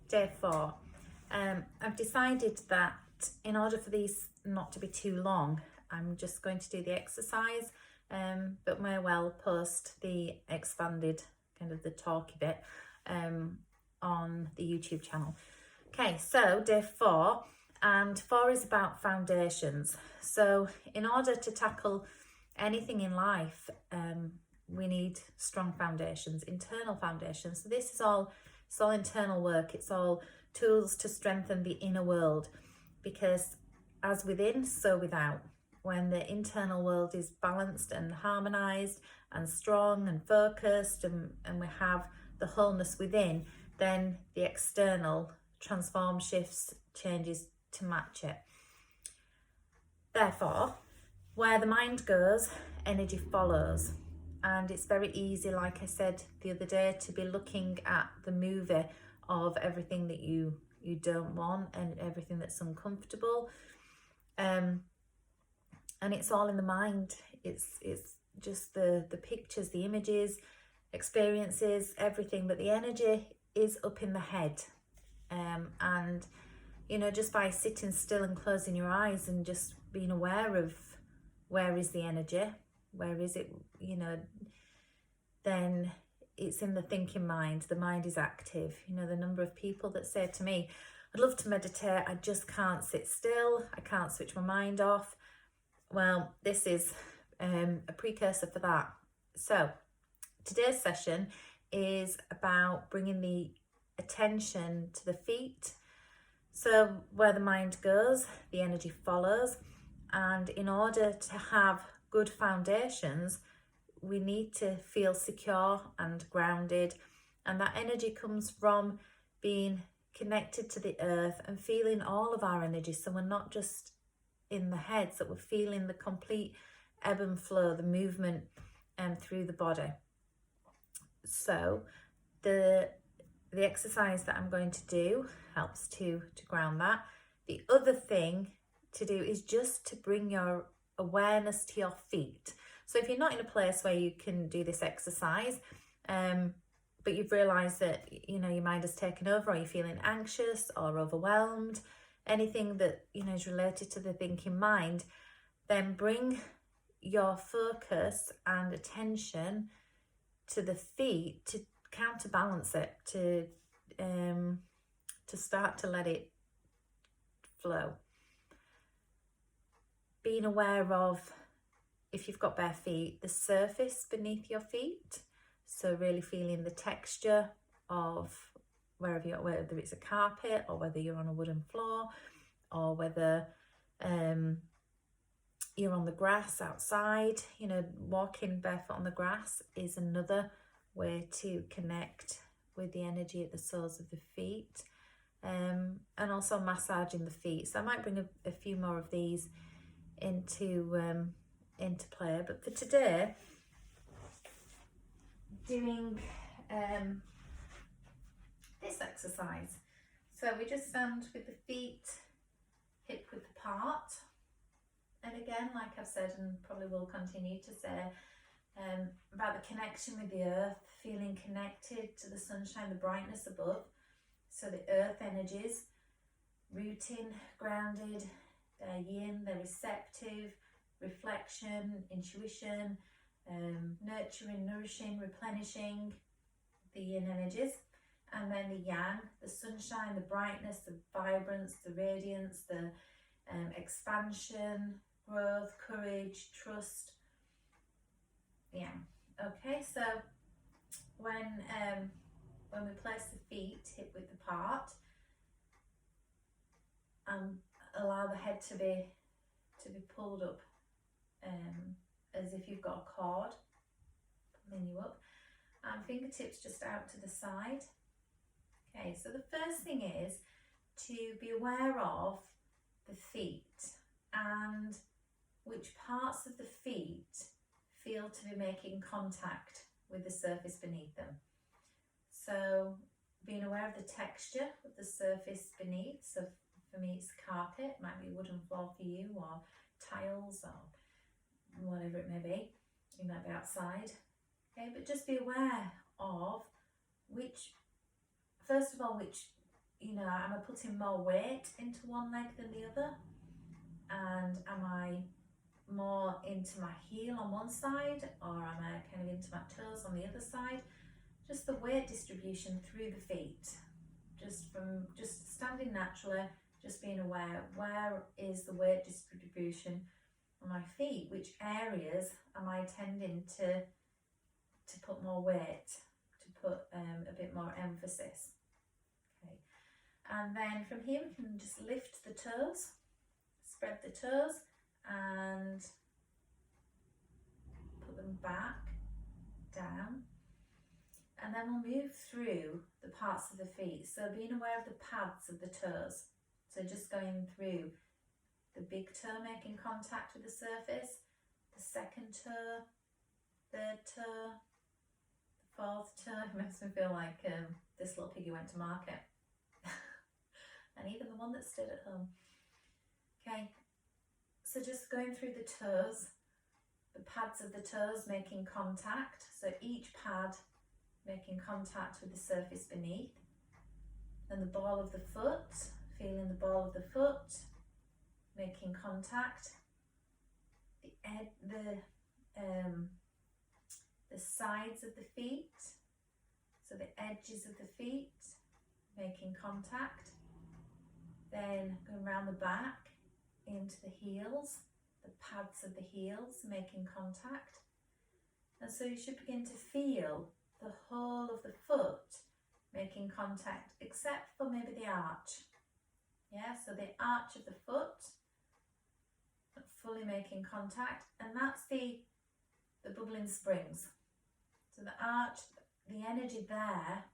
Day 4. I've decided that in order for these not to be too long, I'm just going to do the exercise, but may well post the expanded, kind of the talky bit, on the YouTube channel. Okay, so day 4, and 4 is about foundations. So in order to tackle anything in life, we need strong foundations, internal foundations. So this is all, it's all internal work. It's all tools to strengthen the inner world, because as within, so without. When the internal world is balanced and harmonized and strong and focused, and we have the wholeness within, then the external transforms, shifts, changes to match it. Therefore, where the mind goes, energy follows. And it's very easy, like I said the other day, to be looking at the movie of everything that you don't want and everything that's uncomfortable. And it's all in the mind. It's just the pictures, the images, experiences, everything. But the energy is up in the head. And, you know, just by sitting still and closing your eyes and just being aware of where is the energy, where is it, you know, then it's in the thinking mind. The mind is active. You know, the number of people that say to me, I'd love to meditate, I just can't sit still, I can't switch my mind off. Well, this is a precursor for that. So today's session is about bringing the attention to the feet. So where the mind goes, the energy follows. And in order to have good foundations, we need to feel secure and grounded. And that energy comes from being connected to the earth and feeling all of our energy. So we're not just in the head, that we're feeling the complete ebb and flow, the movement through the body. So the exercise that I'm going to do helps to ground that. The other thing to do is just to bring your awareness to your feet. So if you're not in a place where you can do this exercise, but you've realised that, you know, your mind has taken over, or you're feeling anxious or overwhelmed, anything that, you know, is related to the thinking mind, then bring your focus and attention to the feet to counterbalance it, to start to let it flow. Being aware of, if you've got bare feet, the surface beneath your feet. So really feeling the texture of wherever you're, whether it's a carpet or whether you're on a wooden floor, or whether you're on the grass outside. You know, walking barefoot on the grass is another way to connect with the energy at the soles of the feet, and also massaging the feet. So I might bring a few more of these into play, but for today, doing this exercise. So we just stand with the feet hip width apart, and again, like I've said and probably will continue to say, about the connection with the earth, feeling connected to the sunshine, the brightness above. So the earth energies, rooting, grounded, they're yin, they're receptive, reflection, intuition, nurturing, nourishing, replenishing, the yin energies. And then the yang, the sunshine, the brightness, the vibrance, the radiance, the expansion, growth, courage, trust. Yeah. Okay, so when we place the feet hip width apart, allow the head to be pulled up, as if you've got a cord pulling you up, and fingertips just out to the side. Okay, so the first thing is to be aware of the feet and which parts of the feet feel to be making contact with the surface beneath them. So being aware of the texture of the surface beneath. So for me it's carpet, it might be a wooden floor for you, or tiles, or whatever it may be. You might be outside. Okay, but just be aware of which, first of all, which you know, am I putting more weight into one leg than the other? And am I more into my heel on one side, or am I kind of into my toes on the other side? Just the weight distribution through the feet, just standing naturally, just being aware, where is the weight distribution on my feet? Which areas am I tending to put more weight, to put a bit more emphasis? Okay, and then from here we can just lift the toes, spread the toes, and put them back, down. And then we'll move through the parts of the feet. So being aware of the pads of the toes. So just going through the big toe making contact with the surface, the second toe, third toe, the fourth toe. It makes me feel like this little piggy went to market. And even the one that stayed at home. Okay, so just going through the toes, the pads of the toes making contact. So each pad making contact with the surface beneath. And the ball of the foot, feeling the ball of the foot making contact. The sides of the feet, so the edges of the feet making contact. Then going around the back into the heels, the pads of the heels making contact. And so you should begin to feel the whole of the foot making contact, except for maybe the arch. Yeah, so the arch of the foot fully making contact, and that's the bubbling springs. So the arch, the energy there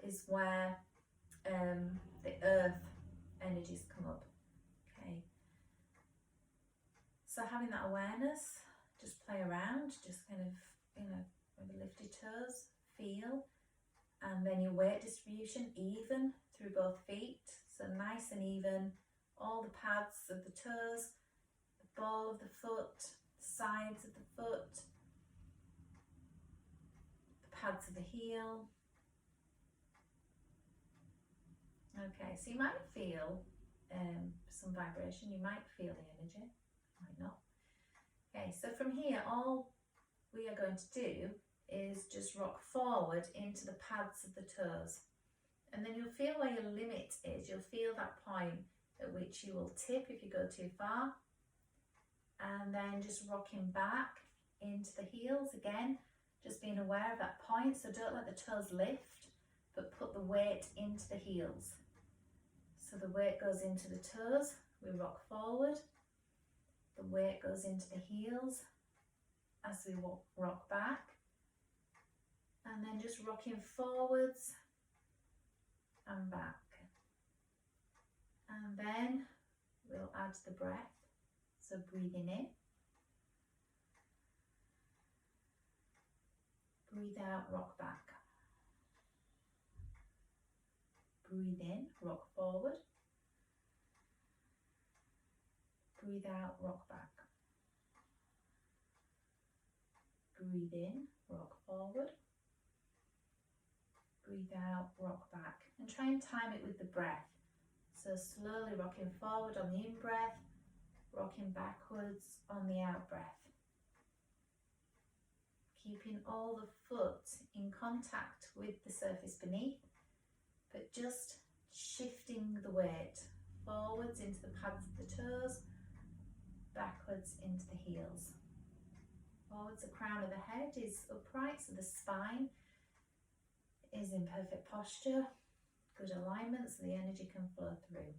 is where the earth energies come up. Okay, so having that awareness, just play around, just kind of, you know, maybe lift your toes, feel, and then your weight distribution even through both feet, so nice and even, all the pads of the toes, the ball of the foot, the sides of the foot, the pads of the heel. Okay, so you might feel some vibration, you might feel the energy, might not. Okay, so from here all we are going to do is just rock forward into the pads of the toes, and then you'll feel where your limit is. You'll feel that point at which you will tip if you go too far, and then just rocking back into the heels again, just being aware of that point. So don't let the toes lift, but put the weight into the heels. So the weight goes into the toes, we rock forward, the weight goes into the heels as we rock back, and then just rocking forwards and back. And then we'll add the breath, so breathing in, breathe out, rock back. Breathe in, rock forward. Breathe out, rock back. Breathe in, rock forward. Breathe out, rock back. And try and time it with the breath. So slowly rocking forward on the in-breath, rocking backwards on the out-breath. Keeping all the foot in contact with the surface beneath, but just shifting the weight forwards into the pads of the toes, backwards into the heels. Forwards, the crown of the head is upright, so the spine is in perfect posture, good alignment, so the energy can flow through.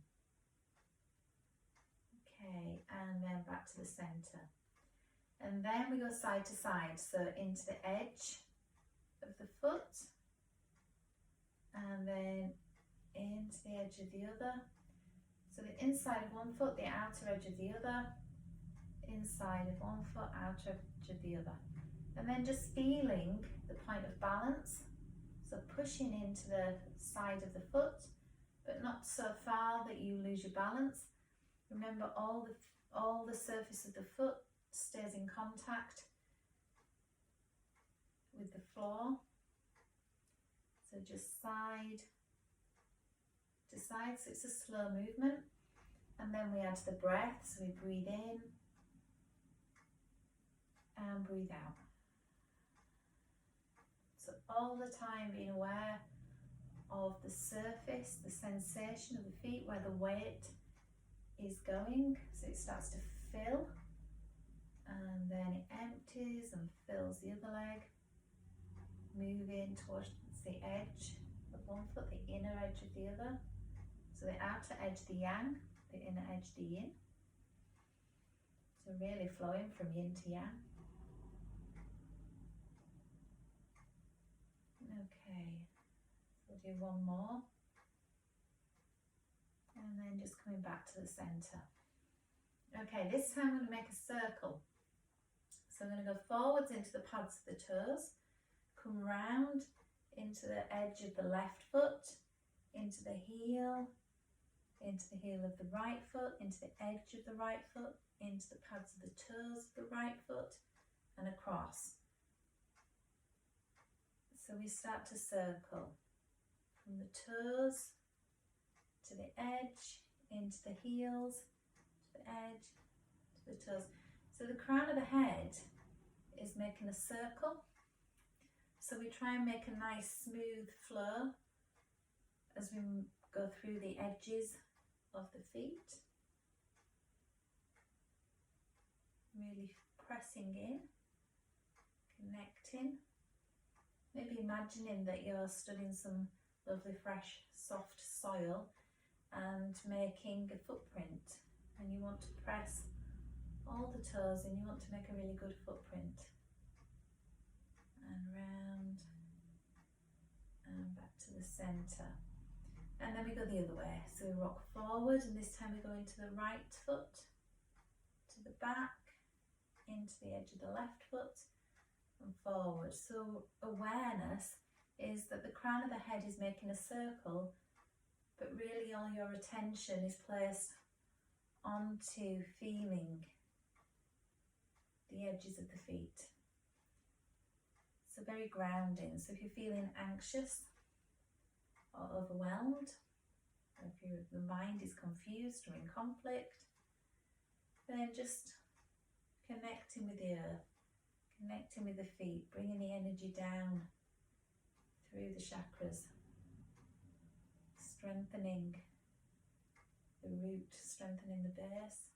Okay, and then back to the center. And then we go side to side, so into the edge of the foot, and then into the edge of the other. So the inside of one foot, the outer edge of the other, inside of one foot, outer edge of the other. And then just feeling the point of balance, so pushing into the side of the foot, but not so far that you lose your balance. Remember, all the surface of the foot stays in contact with the floor. So just side to side, so it's a slow movement. And then we add the breath, so we breathe in and breathe out. So all the time being aware of the surface, the sensation of the feet, where the weight is going. So it starts to fill and then it empties and fills the other leg, moving towards the edge of one foot, the inner edge of the other. So the outer edge, the yang, the inner edge, the yin. So really flowing from yin to yang. Okay, so we'll do one more. And then just coming back to the centre. Okay, this time I'm going to make a circle. So I'm going to go forwards into the pads of the toes, come round into the edge of the left foot, into the heel of the right foot, into the edge of the right foot, into the pads of the toes of the right foot, and across. So we start to circle from the toes to the edge, into the heels, to the edge, to the toes. So the crown of the head is making a circle. So we try and make a nice smooth flow as we go through the edges of the feet. Really pressing in, connecting. Maybe imagining that you're stood in some lovely fresh soft soil and making a footprint, and you want to press all the toes and you want to make a really good footprint. And round and back to the centre. And then we go the other way. So we rock forward, and this time we go into the right foot, to the back, into the edge of the left foot, and forward. So awareness is that the crown of the head is making a circle, but really all your attention is placed onto feeling the edges of the feet. So very grounding. So if you're feeling anxious or overwhelmed, or if the mind is confused or in conflict, then just connecting with the earth, connecting with the feet, bringing the energy down through the chakras, strengthening the root, strengthening the base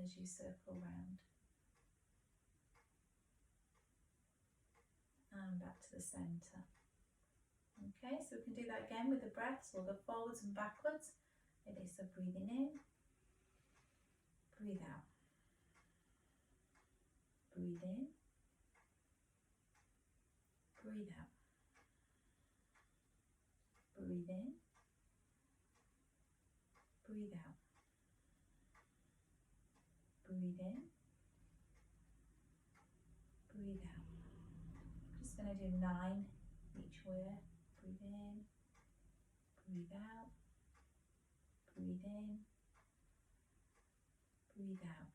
as you circle round. And back to the centre. Okay, so we can do that again with the breaths. We'll go forwards and backwards. Ready, so breathing in, breathe out. Breathe in, breathe out. Breathe in, breathe out. Breathe in, breathe out. Just going to do 9 each way. Breathe in, breathe out, breathe in, breathe out.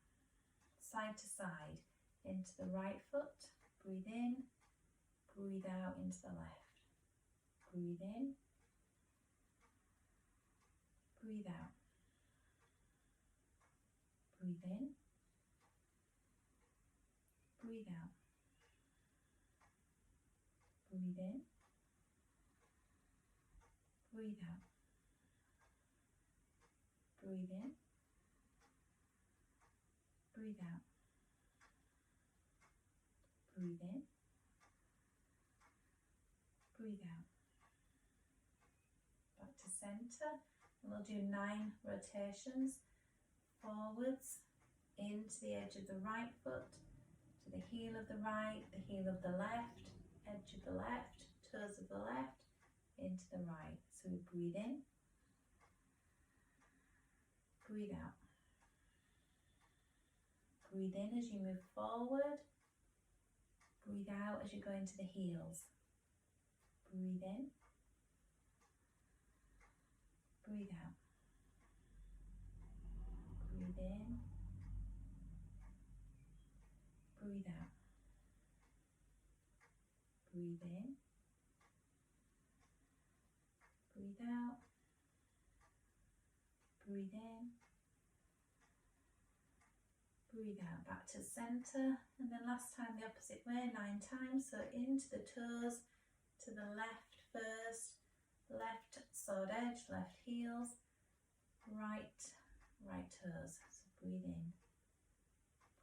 Side to side, into the right foot, breathe in, breathe out into the left. Breathe in, breathe out. Breathe in, breathe out. Breathe in, breathe out. Breathe in, breathe out. Breathe in, breathe out. Back to centre, and we'll do 9 rotations. Forwards, into the edge of the right foot, to the heel of the right, the heel of the left, edge of the left, toes of the left, into the right. So we breathe in, breathe out. Breathe in as you move forward, breathe out as you go into the heels. Breathe in, breathe out. Breathe in, breathe out. Breathe in, breathe out, breathe in, breathe out back to centre, and then last time the opposite way, 9 times. So into the toes, to the left first, left sword edge, left heels, right toes. So breathe in,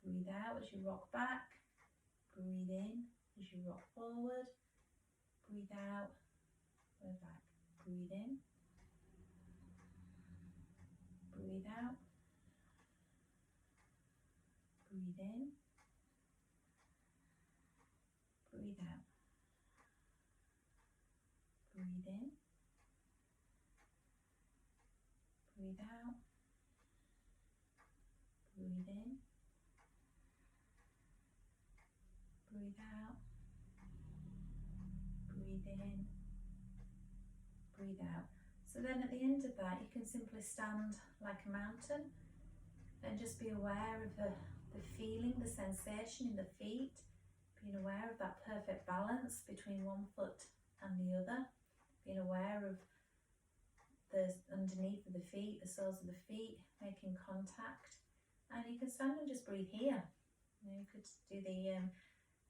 breathe out as you rock back, breathe in as you rock forward, breathe out, go back, breathe in, breathe out, breathe in, breathe out, breathe in, breathe out, breathe in, breathe out, breathe in, breathe out. So then at the end of that, you can simply stand like a mountain and just be aware of the feeling, the sensation in the feet, being aware of that perfect balance between one foot and the other, being aware of the underneath of the feet, the soles of the feet, making contact. And you can stand and just breathe here. You could do the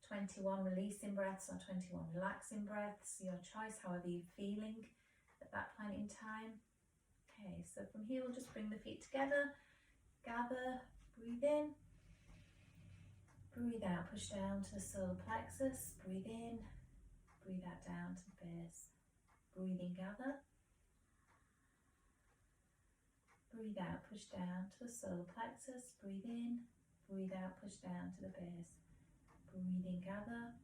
21 releasing breaths or 21 relaxing breaths, your choice, however you're feeling at that point in time. Okay, so from here we'll just bring the feet together, gather, breathe in, breathe out, push down to the solar plexus, breathe in, breathe out down to the base, breathe in, gather, breathe out, push down to the solar plexus, breathe in, breathe out, push down to the base, breathe in, gather,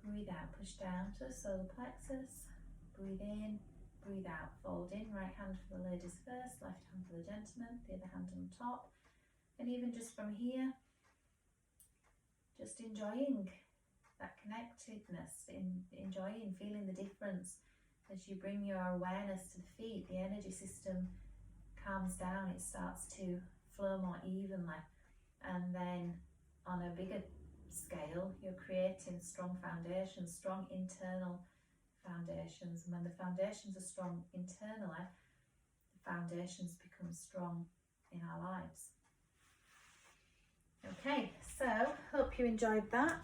breathe out, push down to the solar plexus, breathe in, breathe out, fold in, right hand for the ladies first, left hand for the gentlemen, the other hand on top. And even just from here, just enjoying that connectedness, enjoying feeling the difference as you bring your awareness to the feet. The energy system calms down, it starts to flow more evenly, and then on a bigger scale you're creating strong foundations, strong internal foundations, and when the foundations are strong internally, the foundations become strong in our lives. Okay, so hope you enjoyed that.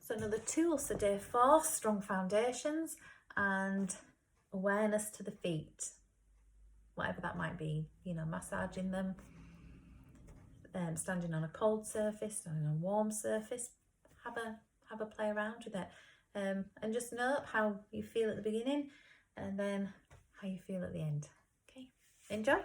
So another tool, so day 4, strong foundations and awareness to the feet, whatever that might be, you know, massaging them, standing on a cold surface, standing on a warm surface, have a play around with it, and just note how you feel at the beginning and then how you feel at the end. Okay, enjoy.